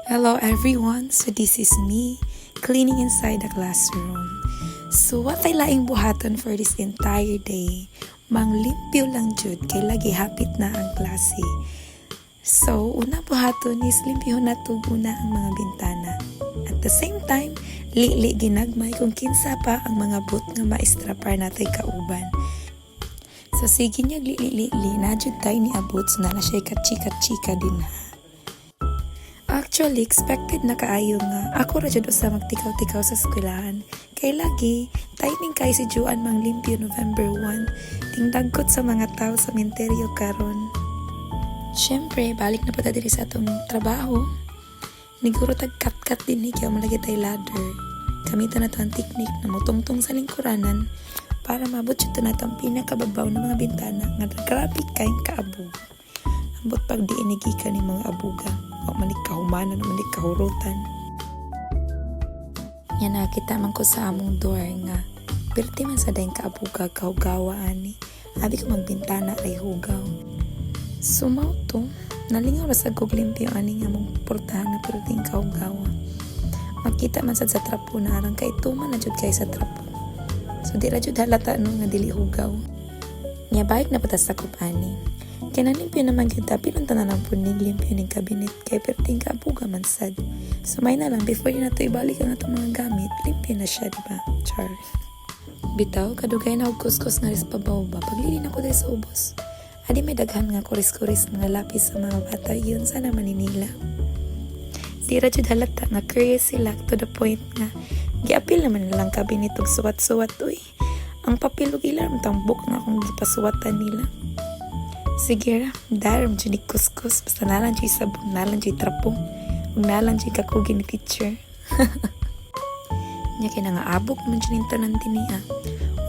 Hello everyone, so this is me, cleaning inside the classroom. So what I laing buhaton for this entire day, manglimpyo lang jud kay lagi hapit na ang klase. So una buhaton is limpyo na tuguna ang mga bintana. At the same time, li ginagmay kung kinsa pa ang mga boot nga maestra para natay kauban. So sige niya li na jud tayo ni abot so na siya kachika-chika din ha. Actually, expected na kaayo nga. Ako ra jud usa magtikaw-tikaw sa eskwelahan. Kay lagi, timing kay si Juan manglimpyo November 1. Tingdagkot sa mga tao sa menteryo karon. Siyempre, balik na po ta diri sa atong trabaho. Niguro tag-cut din kaya malagi tay ladder. Gamitan na to ang teknik na mutungtong sa lingkuranan para mabot siya na itong pinakababaw ng mga bintana nga grabe kayong kaabog. Ambot pag di inigikan ni mga abuga. O malik kahumanan, malik kahurutan. Yan nakita man ko sa among door nga perti man sa dayang kaabuga kahugawa ani. Abi ko magbintana ay hugaw. Sumaw to, nalingaw ra sa limpyo ani nga mong portahan na perting kahugawa. Makita man sa trapo na arang kay tuman na jud kay sa trapo. So di ra jud halata no nga dili hugaw. Nya balik na patas sa ani. Kaya nalimpyo naman yun tapi lang tanan ang punig limpyo ng kabinet kay perting kaabuga man sad. Sumay na lang before yun na ito ibalik ang itong mga gamit, limpyo na siya, diba? Char. Bitaw, kadugay na og kuskus nga ris pabaw ba paglilin ako dahil sa ubos. Adi may daghan nga kuris-kuris nga lapis sa mga bata yun sana maninila. Di ra jud halata nga curious sila to the point nga giapil naman nilang kabinet og suwat-suwat uy. Ang papel og ilarm tambok nga akong gipasuwatan nila. Sige ra, daram dyan ni kuskus, basta nalang dyan sabon, nalang dyan trapo, huwag nalang dyan kakugi ni teacher. Nya kaya nga abok man dyan yung tanan din niya.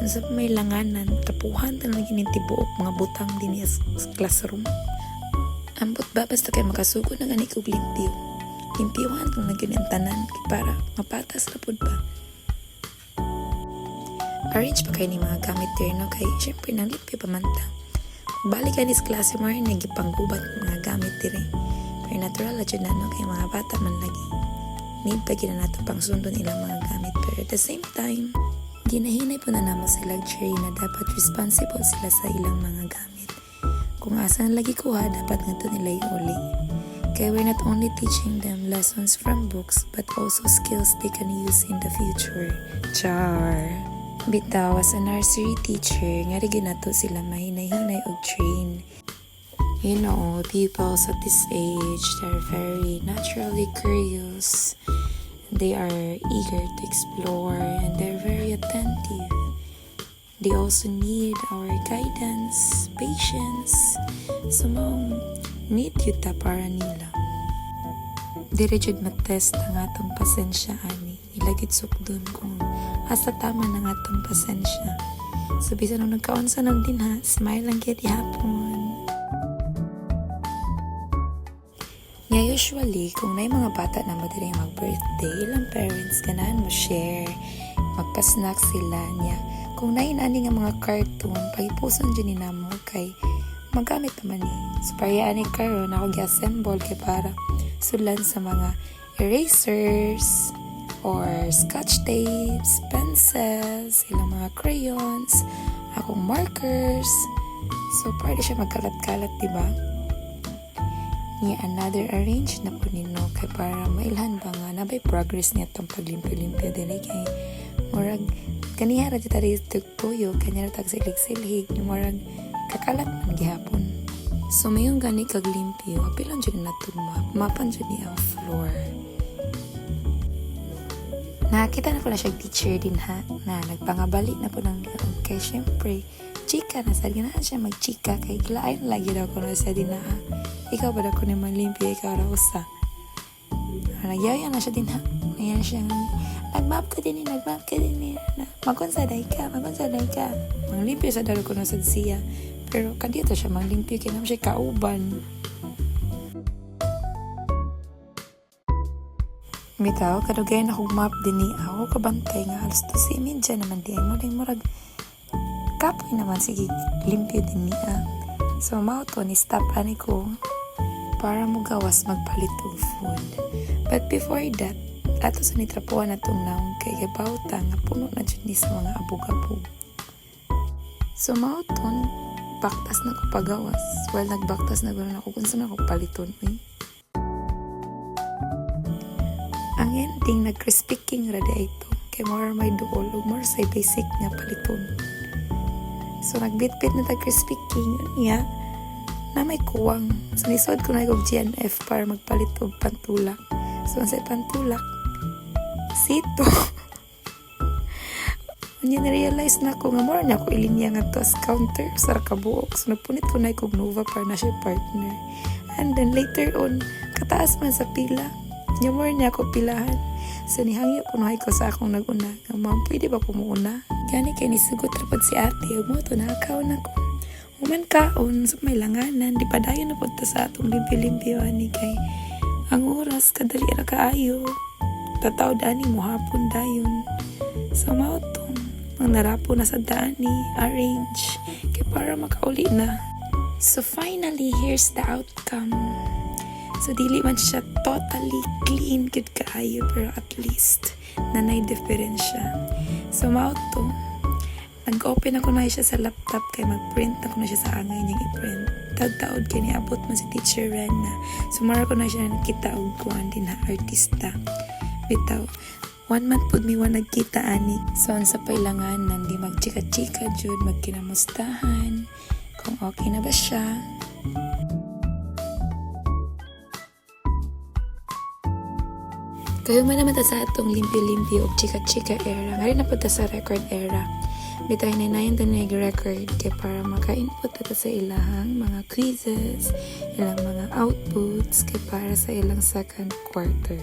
Unsa pa may langanan, tapuhan tanan lagi ng tibuok, mga butang din niya sa classroom. Ambot ba, basta kayo makasuko na gani kog limpyo. Limpyohan kung lagi ng tanan, para mapatas na po ba. Arrange pa kayo ni mga gamit there, no? Kaya syempre nang limpyo pamanta. Balik ka nis klase mo rin, nagipanggubat mga gamit dire. Pero natural na dyan na kay mga bata man lagi. Need pa gina nato pang sundon ilang mga gamit. Pero at the same time, ginahinay po na naman sa luxury na dapat responsible sila sa ilang mga gamit. Kung asan lagi kuha, dapat nga ito nila iuli. Kaya we're not only teaching them lessons from books, but also skills they can use in the future. Char! Bitaw, as a nursery teacher, nga rin ginato sila mahinay-hinay og train. You know, pupils at this age, they're very naturally curious. They are eager to explore and they're very attentive. They also need our guidance, patience. So, need yuta para nila. Dire jud matest ang atong pasensya ani. Ilagit sukdon kung asa tama na nga itong pasensya. So, bisa nung nagkaunsa ng din ha, smile lang kaya hapon. Nga usually, kung may mga bata na madaling mag-birthday, ilang parents ganahan mo share, magpa-snack sila niya. Kung nainani nga mga cartoon, pagipusan dyan ni namo kay magamit naman eh. So, pariyaan ni karon ako gi-assemble kay para sulan sa mga erasers, or scotch tapes, pencils, ilang mga crayons, akong markers. So, pwede siya magkalat-kalat, diba? Niya another arrange na po nino kay para mailhan ba nga nabay progress niya itong paglimpyo-limpyo din kay murag kanihara dito dito tuyo, kanyara tag silig-silig, murag kakalat man gihapon. So, mayong gani kaglimpyo, apilan dyan na ito mapan dyan niya ang floor. Nakita na po na siya teacher din ha, na nagpangabalik na po ng liog. Kaya syempre, chika na, sa ganahan siya magchika, kay gilain lagi daw ko na siya din na ha. Ikaw ba daw ko na malimpyo, ikaw raw usa. Nagyaya na siya din ha. Ngayon siya, nagmap ka din na. Magunsaday ka. Manglimpyo sa daw ko na sa siya. Pero kadito siya manglimpyo, kinam siya kauban. Bitaw, kadugay na kong map din ni ako kabantay nga alas 12:30 naman din mo din murag kapoy naman sige limpyo din niya. So mao to ni stop ani ko para mo gawas magpalit og food. But before that, ato sa nitrapuan na itong naong kay Gabauta nga puno na dyan ni sa mga abog-abog. So mauton, baktas na ko pagawas. While nagbaktas na gano'n ako kung saan ako paliton. Ang ending, nag-crispy king rada ito. Kay more may duol o more sa basic nga paliton. So nagbit-bit na tag-crispy king niya na may kuwang. So nisod ko na yung GNF para magpalit og pantulak. So ang sa pantulak, sito. Kanya na-realize na ko nga more na ako ilinya nga to as counter sa kabuok. So napunit ko na yung Nova para na siya partner. And then later on, kataas man sa pila. Nya more na ako pilahan. So nihangyo ko na ko sa akong naguna. Nga ma'am, pwede ba pumuuna? Gani kay nisugot rapod si ate. Huwag mo to nakakaw na ko. Human kaon sa may langanan. Di pa dayo na punta sa atong limpi-limpi ani kay ang oras kadali ra kaayo. Tataw dani mo hapon dayon. So mautong ang narapo na sa dani arrange kay para makauli na. So finally here's the outcome. So dili man siya totally clean good kaayo pero at least nanay diferensya. So mautong nag-open ako na siya sa laptop kay mag-print ako na siya sa angay niyang i-print. Tagtaod kay niabot man si Teacher Rena. Sumara ko na siya nakita og kuan din na artista. Bitaw, 1 month pud mi wa nagkita ani. So sa pailangan nandi magchika-chika jud magkinamustahan kung okay na ba siya. Kayo man naman ta sa atong limpi-limpi o chika-chika era. Ngayon na po ta sa record era. Bitay na inayin ta nag-record kaya para maka-input ta sa ilahang mga quizzes, ilang mga outputs kaya para sa ilang second quarter.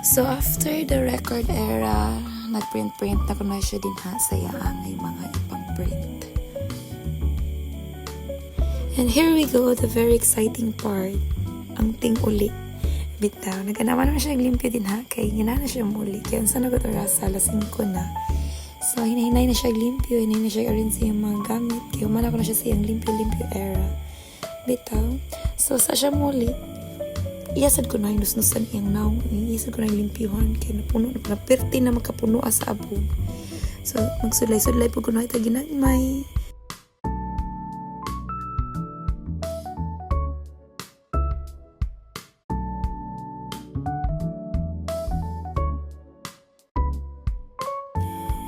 So after the record era, nag-print na ko na siya din ha sa yaang ay mga ibang print. And here we go, the very exciting part. Ang ting uli. Bitaw, naganaman naman siya limpyo din ha, kaya ginana siya muli. Kaya saan ako sa alas 5 na. So, hinahinay na siya limpyo, hinahinay na siya arrange sa yung mga gamit. Kaya umana ko na siya sa yung limpyo-limpyo era. Bitaw. So, sa siya muli, iyasad ko na yung nusnusan iyang naong. Iyasad ko na yung limpyuhan. Kaya napuno, napirti na makapuno sa abog. So, magsudlay-sudlay po ko na ito ginagmay.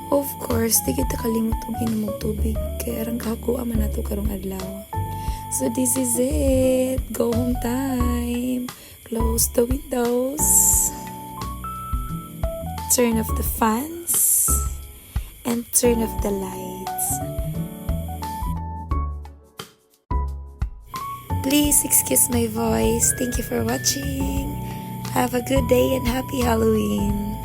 Of course, di kita kalimot og inom og tubig kay arang kakuha man nato karong adlaw. So this is it. Go home time. Close the windows. Turn off the fans and turn off the lights. Please excuse my voice. Thank you for watching. Have a good day and happy Halloween.